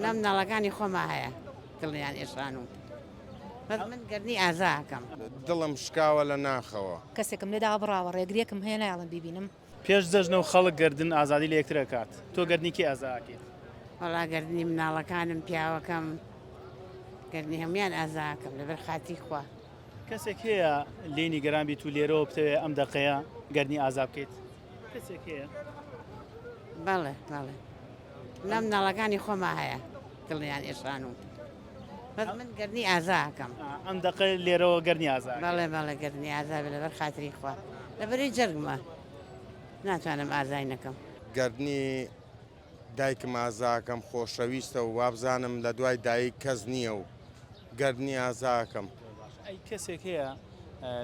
لە مناڵەکانی خۆما هەیە دڵیان ئێشان و من گەرنی ئازاکەم دڵم شکاوە لە ناخەوە کەسێکم لێدا بڕاوە ڕێگرێکم هەیە نایڵم ببینم پێش جەژنە و خەڵک گردن ئازادی لە یەکتر کات تۆ گەرنیکی ئازاکەیت وەڵا گەرنی مناڵەکانم پیاوەکەم گەرنی هەمویان ئازاکەم لەبەر خاتی خوا کەسێک هەیە لێنی گەران بیت و لێرەوە بتەوێت ئەم دەقەیە گەرنی ئازا بکەیت کەسێک هەیە بەڵێ بەڵێ لە مناڵەکانی خۆما هەیە دڵیان ئێشان و من گەرنی ئازاکەم ئەم دەقە لێرەوە گەرنی ئازا بەڵێ بەڵێ گەرنی ئازا لەبەر خاتری خوا لەبەری جەرگمە ناتوانم ئازای نەکەم گەرنی دایکم ئازاکەم خۆشەویستە و وابزانم لە دوای دایک کەس نییە و گەرنی ئازاکەم ئەی کەسێک هەیە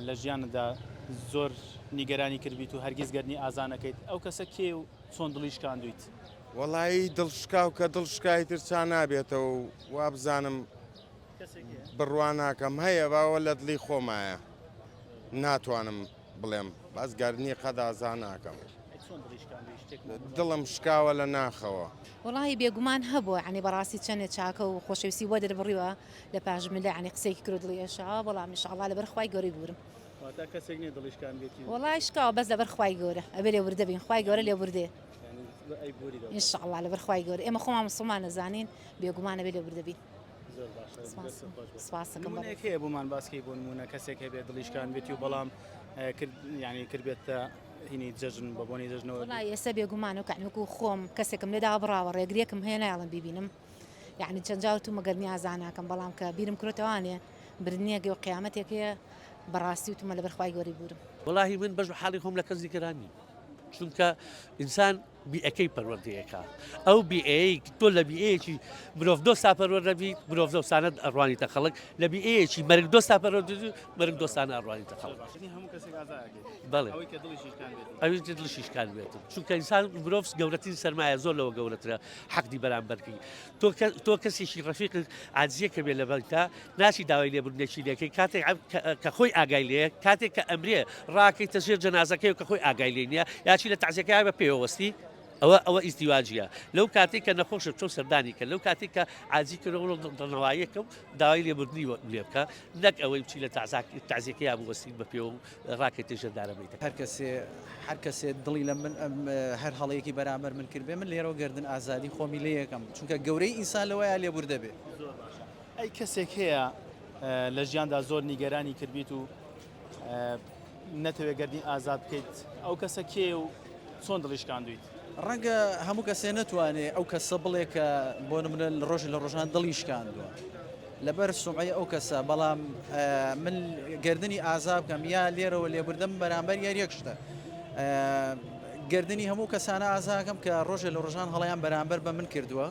لە ژیاندا زۆر نیگەرانی کردبییت و هەرگیز گەرنی ئازانەکەیت ئەو کەسە کێ و چۆن دڵی شکاندویت وەڵایی دڵشکاو کە دڵشکای ترچا نابێتەوە و وابزانم بڕواناکەم هەیە باوە لە دڵی خۆمایە ناتوانم بڵێم باز گەرنی قەدازا ناکەم دڵم شکاوە لە ناخەوە وڵی بێگومان هەبووە عنی بەڕاستی چەندە چاکە و خۆشەویستی وە دەربڕیوە لە پاش ملە عنی قسێکی کرد دڵی ئێشا بەڵام میشاءالله لەبەر خوای گەوری بورم کەسێک نیە دڵیشکان بێتی وڵای شکاوە بەس لەبەر خوای گەورە ئەبێ لێ وردە بین خوای گەورە لێ وردێ ئینشاءالله لەبەر خوای گەورە ئێمە خۆمان مسلمان نەزانین بێگومانە بێ لێ وردە بین سپاسەکەم هەیە بۆمان باسکی بۆ نمونە کەسێک هەبێت دڵیشکان بێتی و بەڵام ینی کردبێتە هینی جەژن بە بۆنی جەژنەوە وڵای ئێستا بێگومان و کەعنوەکو خۆم کەسێکم لێدا بڕاوە ڕێگرێکم هەیە نایڵم ببینم یعنی چەند جاوت و مەگەرنی ئازاناکەم بەڵام کە بیرم کرێتەوانێ برنیەگە و قیامەتێکەیە بەڕاستی وتمە لەبەر خوای گەوری بورم وڵی من بەش حاڵی خۆم لە کەس دیکەرانی چونکە ئینسان بیئەکەی پەروەردەیەەکە ئەو بیئەیە تۆ لە بیئەیەکی مرۆڤ دۆستا پەروەردەبی مرۆڤ دۆستانە ئەڕوانیتە خەڵک لە بیئەیەکی مەرگ دۆستا پەروەردەبی مەرگ دۆستانە ئەڕوانیتە خەڵک بەڵێ ئەوی دڵشیشکان بێتم چونکە ئینسان مرۆڤ گەورەترین سەرمایە زۆر لەوە گەورەترە حەقی بەرامبەرکەی تۆ کەسێکی ڕەفیق عاجزیەکە بێ لە بەرتا ناچی داوای لێبوردنێکی لەکەی کاتێک کە خۆی ئاگای لێ کاتێک کە ئەمرێ ڕاکەیتە ژێر جەنازەکەی و کە خۆی ئاگای لێ نییە یاچی لە تەعزیەکەی بە پێوەستی ئەوە ئیزدیواجیە لەو کاتێک کە نەخۆشە چۆ سەردانی کە لەو کاتێک کە عاجزی کردەوە دڵنەواییەکەم داوای لێبوردنی لێ بکە نەک ئەوەی بچی لە تەعزیەکەی بوەستی بە پێ و ڕاکێتە ژەندارەمەیتە هەر کەسێ دڵی لە من هەر هەڵەیەکی بەرامبەر من کرد بێ من لێرەوە گردن ئازادی خۆمی لێ یەکەم چونکە گەورەی ئینسان لەوەیە لێبوردە بێ ئەی کەسێک هەیە لە ژیاندا زۆر نیگەرانی کردبییت و نەتەوێت گەردنی ئازاد بکەیت ئەو کەسە کێ و چۆن دڵیشکاندویت ڕەنگە هەموو کەسێ نەتوانێت ئەو کەسە بڵێ کە بۆ نمونە ڕۆژ لە ڕۆژان دڵی شکاندووە لەبەر سومعی ئەو کەسە بەڵام من گردنی ئازا بکەم یا لێرەوە لێبوردەم بەرامبەر یار یەک شتە گردنی هەموو کەسانە ئازاکەم کە ڕۆژێ لە ڕۆژان هەڵیان بەرامبەر بە من کردووە.